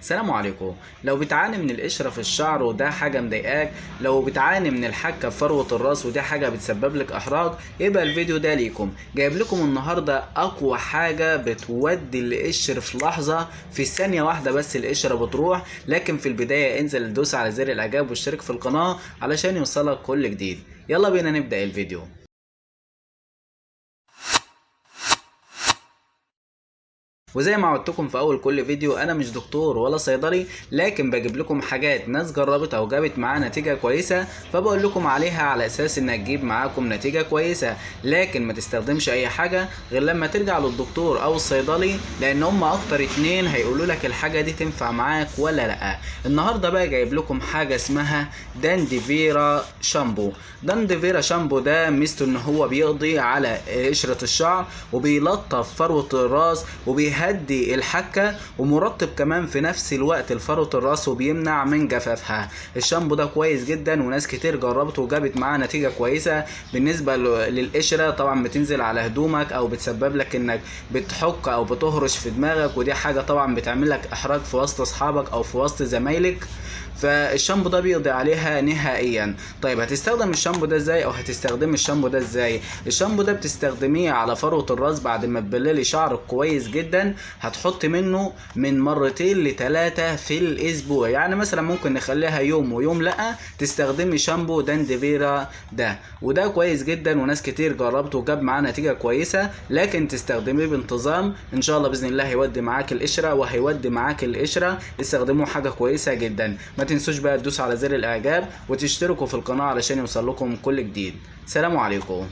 السلام عليكم. لو بتعاني من القشرة في الشعر وده حاجة مضايقاك، لو بتعاني من الحكة في فروة الراس ودي حاجة بتسبب لك احراج، يبقى الفيديو ده ليكم. جايب لكم النهاردة اقوى حاجة بتودي القشر في لحظة، في ثانية واحدة بس القشرة بتروح. لكن في البداية انزل دوس على زر الاعجاب واشترك في القناة علشان يوصلك كل جديد. يلا بينا نبدأ الفيديو. وزي ما عودتكم في اول كل فيديو، انا مش دكتور ولا صيدلي، لكن بجيب لكم حاجات ناس جربت او جابت معاها نتيجة كويسة، فبقول لكم عليها على اساس انها تجيب معاكم نتيجة كويسة. لكن ما تستخدمش اي حاجة غير لما ترجع للدكتور او الصيدلي، لان هم اكتر اتنين هيقولوا لك الحاجة دي تنفع معاك ولا لا. النهاردة بقى جايب لكم حاجة اسمها دانديفيرا شامبو. دانديفيرا شامبو ده ميزته ان هو بيقضي على قشرة الشعر، وبيلطف فروة الراس، وبيهدي الحكة، ومرطب كمان في نفس الوقت لفروة الراس، وبيمنع من جفافها. الشامبو ده كويس جدا وناس كتير جربته وجابت معاه نتيجة كويسة. بالنسبة للقشرة طبعا بتنزل على هدومك او بتسبب لك انك بتحك او بتهرش في دماغك، ودي حاجة طبعا بتعمل لك احراج في وسط اصحابك او في وسط زمايلك، فالشامبو ده بيقضي عليها نهائيا. طيب هتستخدم الشامبو ده ازاي، او هتستخدم الشامبو ده ازاي؟ الشامبو ده بتستخدميه على فروة الراس بعد ما تبللي شعرك كويس جدا. هتحط منه من 2 ل3 في الاسبوع، يعني مثلا ممكن نخليها يوم ويوم لا. تستخدمي شامبو دانديفيرا ده، وده كويس جدا وناس كتير جربته وجاب معاه نتيجة كويسة. لكن تستخدميه بانتظام، ان شاء الله باذن الله هيودي معاك القشرة وهيودي معاك القشرة. استخدموه حاجة كويسة جدا. ما تنسوش بقى تدوسوا على زر الاعجاب وتشتركوا في القناة علشان يوصل لكم كل جديد. سلام عليكم.